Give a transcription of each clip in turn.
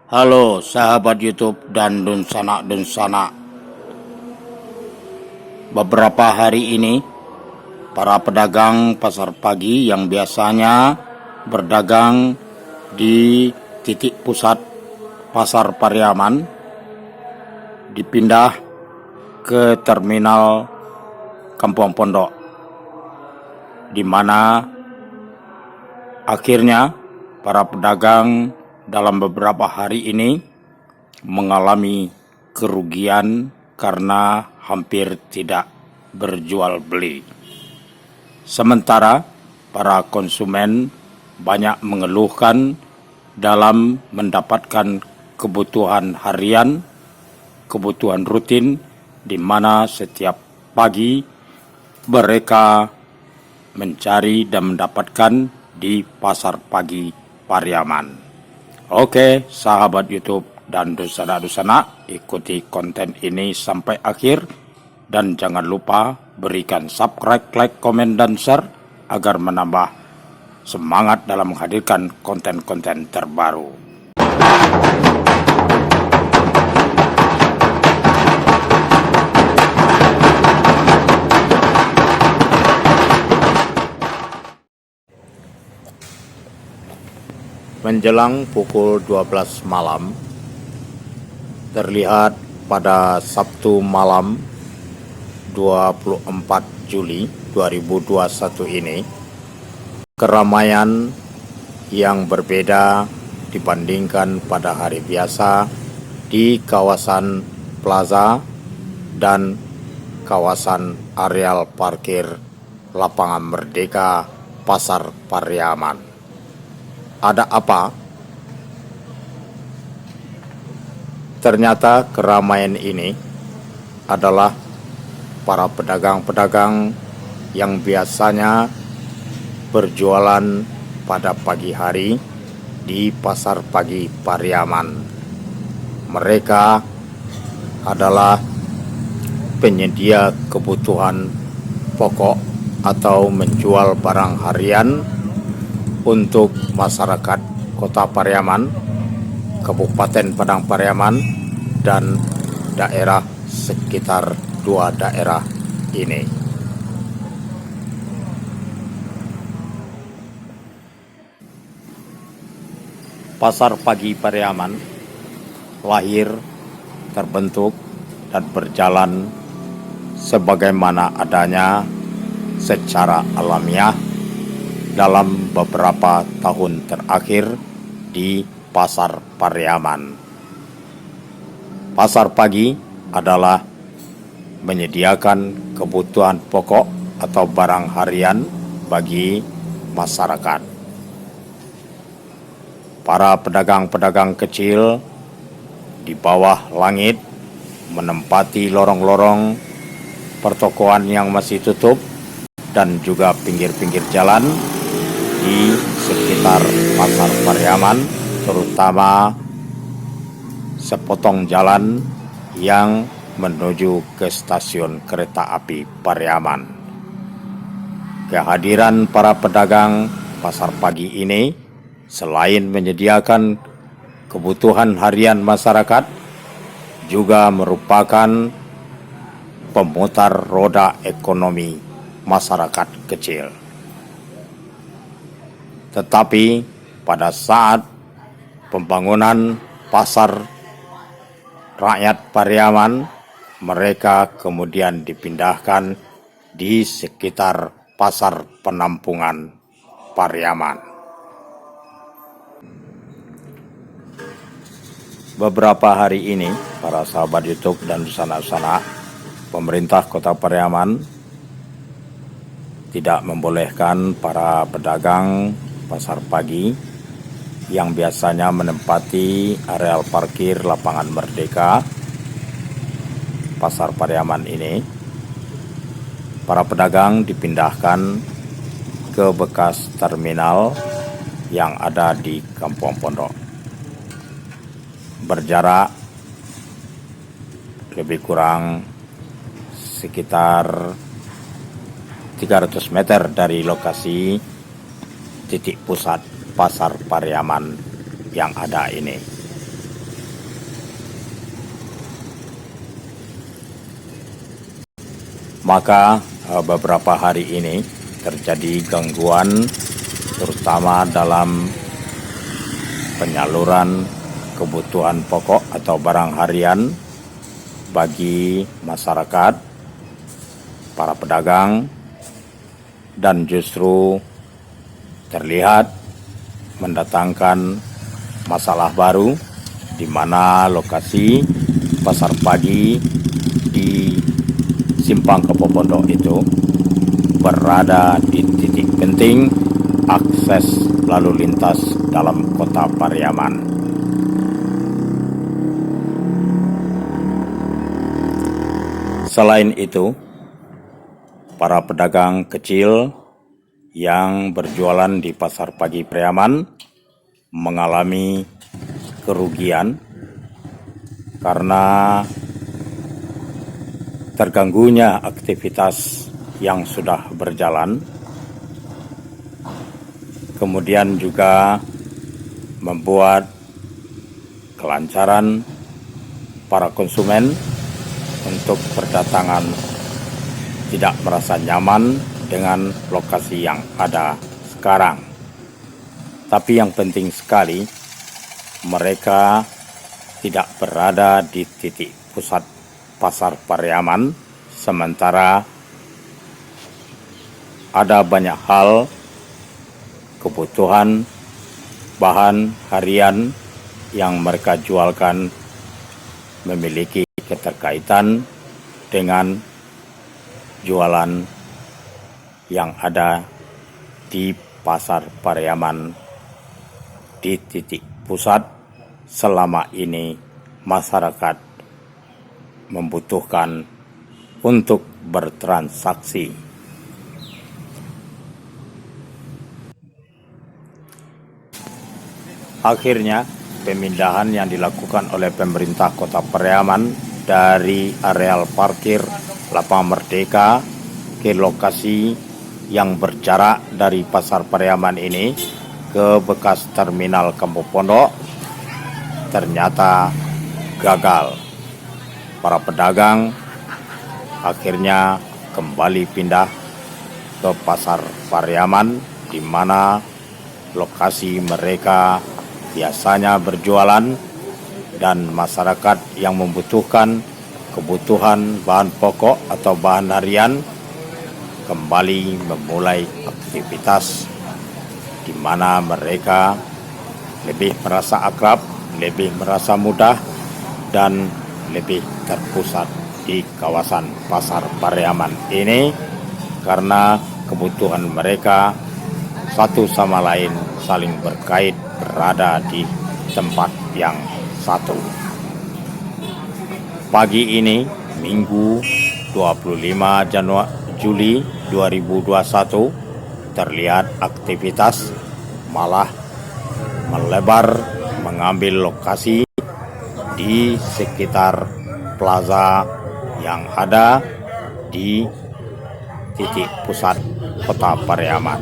Halo sahabat YouTube dan Dunsana. Beberapa hari ini, para pedagang pasar pagi yang biasanya berdagang di titik pusat pasar Pariaman dipindah ke terminal Kampung Pondok, di mana akhirnya para pedagang dalam beberapa hari ini mengalami kerugian karena hampir tidak berjual beli. Sementara para konsumen banyak mengeluhkan dalam mendapatkan kebutuhan harian, kebutuhan rutin, di mana setiap pagi mereka mencari dan mendapatkan di pasar pagi Pariaman. Oke, sahabat YouTube dan Dunsana, ikuti konten ini sampai akhir dan jangan lupa berikan subscribe, like, komen, dan share agar menambah semangat dalam menghadirkan konten-konten terbaru. Menjelang pukul 12 malam, terlihat pada Sabtu malam 24 Juli 2021 ini, keramaian yang berbeda dibandingkan pada hari biasa di kawasan plaza dan kawasan areal parkir Lapangan Merdeka Pasar Pariaman. Ada apa? Ternyata keramaian ini adalah para pedagang-pedagang yang biasanya berjualan pada pagi hari di pasar pagi Pariaman. Mereka adalah penyedia kebutuhan pokok atau menjual barang harian untuk masyarakat Kota Pariaman, Kabupaten Padang Pariaman, dan daerah sekitar dua daerah ini. Pasar pagi Pariaman lahir, terbentuk, dan berjalan sebagaimana adanya secara alamiah dalam beberapa tahun terakhir di pasar Pariaman. Pasar pagi adalah menyediakan kebutuhan pokok atau barang harian bagi masyarakat. Para pedagang-pedagang kecil di bawah langit menempati lorong-lorong pertokoan yang masih tutup dan juga pinggir-pinggir jalan di sekitar pasar Pariaman, terutama sepotong jalan yang menuju ke stasiun kereta api Pariaman. Kehadiran para pedagang pasar pagi ini selain menyediakan kebutuhan harian masyarakat, juga merupakan pemutar roda ekonomi masyarakat kecil. Tetapi pada saat pembangunan pasar rakyat Pariaman, mereka kemudian dipindahkan di sekitar pasar penampungan Pariaman. Beberapa hari ini, para sahabat YouTube dan Dunsana, pemerintah Kota Pariaman tidak membolehkan para pedagang pasar pagi yang biasanya menempati areal parkir Lapangan Merdeka Pasar Pariaman ini. Para pedagang dipindahkan ke bekas terminal yang ada di Kampung Pondok. Berjarak lebih kurang sekitar 300 meter dari lokasi titik pusat pasar Pariaman yang ada ini. Maka beberapa hari ini terjadi gangguan terutama dalam penyaluran kebutuhan pokok atau barang harian bagi masyarakat, para pedagang, dan justru terlihat mendatangkan masalah baru di mana lokasi pasar pagi di Simpang Kepo-Pondok itu berada di titik penting akses lalu lintas dalam kota Pariaman. Selain itu, para pedagang kecil yang berjualan di pasar pagi Pariaman mengalami kerugian karena terganggunya aktivitas yang sudah berjalan, kemudian juga membuat kelancaran para konsumen untuk berdatangan tidak merasa nyaman dengan lokasi yang ada sekarang. Tapi yang penting sekali, mereka tidak berada di titik pusat pasar Pariaman, sementara ada banyak hal kebutuhan bahan harian yang mereka jualkan memiliki keterkaitan dengan jualan yang ada di pasar Pariaman di titik pusat selama ini masyarakat membutuhkan untuk bertransaksi. Akhirnya, pemindahan yang dilakukan oleh pemerintah Kota Pariaman dari areal parkir Lapangan Merdeka ke lokasi yang berjarak dari pasar Pariaman ini ke bekas terminal Kampung Pondok ternyata gagal. Para pedagang akhirnya kembali pindah ke pasar Pariaman, di mana lokasi mereka biasanya berjualan, dan masyarakat yang membutuhkan kebutuhan bahan pokok atau bahan harian kembali memulai aktivitas di mana mereka lebih merasa akrab, lebih merasa mudah, dan lebih terpusat di kawasan pasar Pariaman ini karena kebutuhan mereka satu sama lain saling berkait berada di tempat yang satu. Pagi ini, Minggu 25 Juli 2021, terlihat aktivitas malah melebar mengambil lokasi di sekitar plaza yang ada di titik pusat kota Pariaman.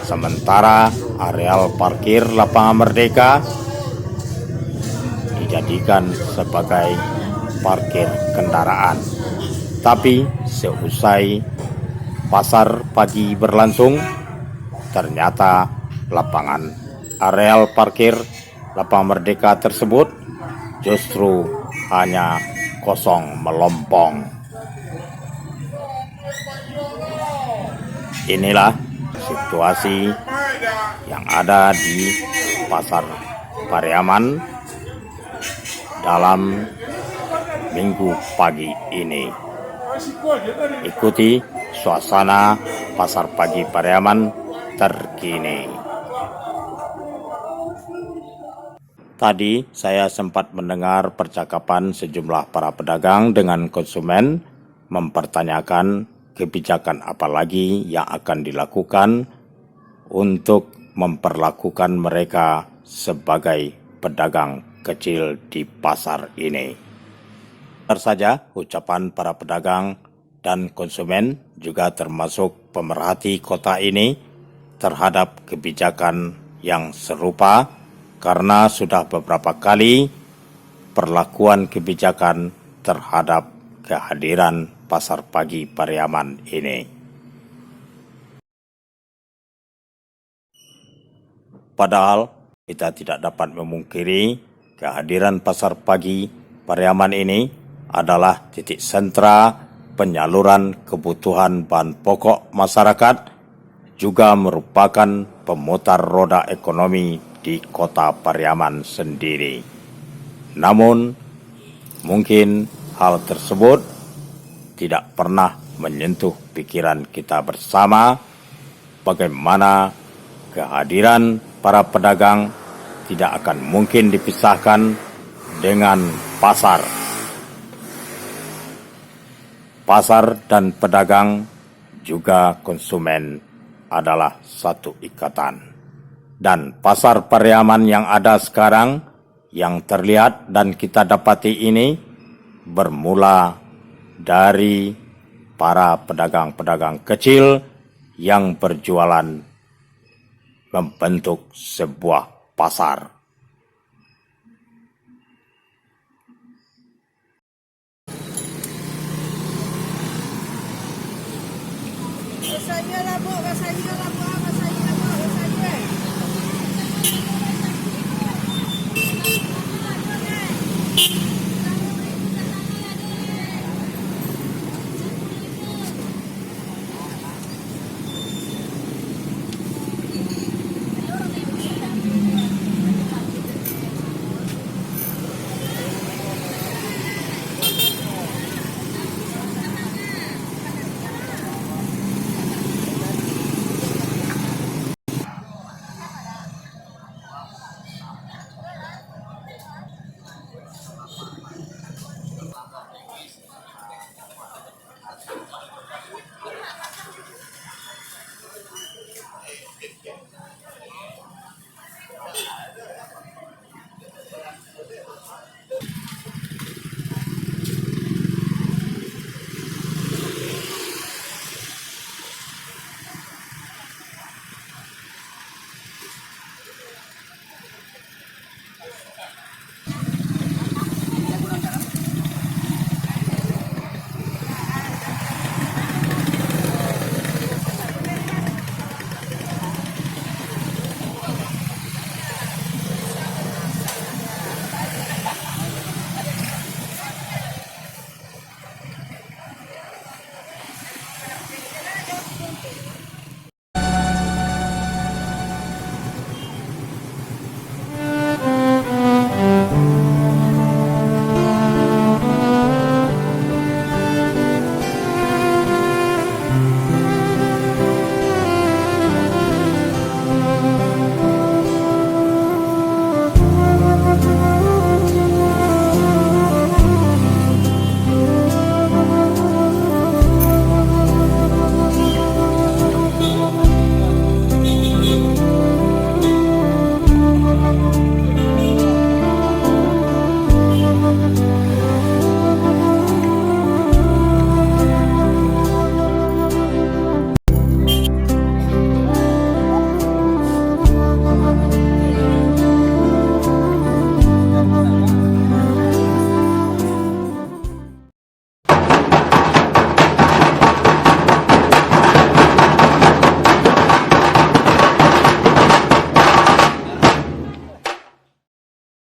Sementara areal parkir Lapangan Merdeka dijadikan sebagai parkir kendaraan. Tapi seusai pasar pagi berlangsung, ternyata areal parkir Lapangan Merdeka tersebut justru hanya kosong melompong. Inilah situasi yang ada di pasar Pariaman dalam minggu pagi ini. Ikuti suasana pasar pagi Pariaman terkini. Tadi saya sempat mendengar percakapan sejumlah para pedagang dengan konsumen mempertanyakan kebijakan apa lagi yang akan dilakukan untuk memperlakukan mereka sebagai pedagang kecil di pasar ini. Benar saja ucapan para pedagang dan konsumen juga termasuk pemerhati kota ini terhadap kebijakan yang serupa karena sudah beberapa kali perlakuan kebijakan terhadap kehadiran pasar pagi Pariaman ini. Padahal kita tidak dapat memungkiri kehadiran pasar pagi Pariaman ini adalah titik sentra penyaluran kebutuhan bahan pokok masyarakat, juga merupakan pemutar roda ekonomi di kota Pariaman sendiri. Namun, mungkin hal tersebut tidak pernah menyentuh pikiran kita bersama, bagaimana kehadiran para pedagang tidak akan mungkin dipisahkan dengan pasar. Pasar dan pedagang juga konsumen adalah satu ikatan. Dan pasar Pariaman yang ada sekarang, yang terlihat dan kita dapati ini, bermula dari para pedagang-pedagang kecil yang berjualan membentuk sebuah pasar. Rasanya lah, Bu. Rasanya lah,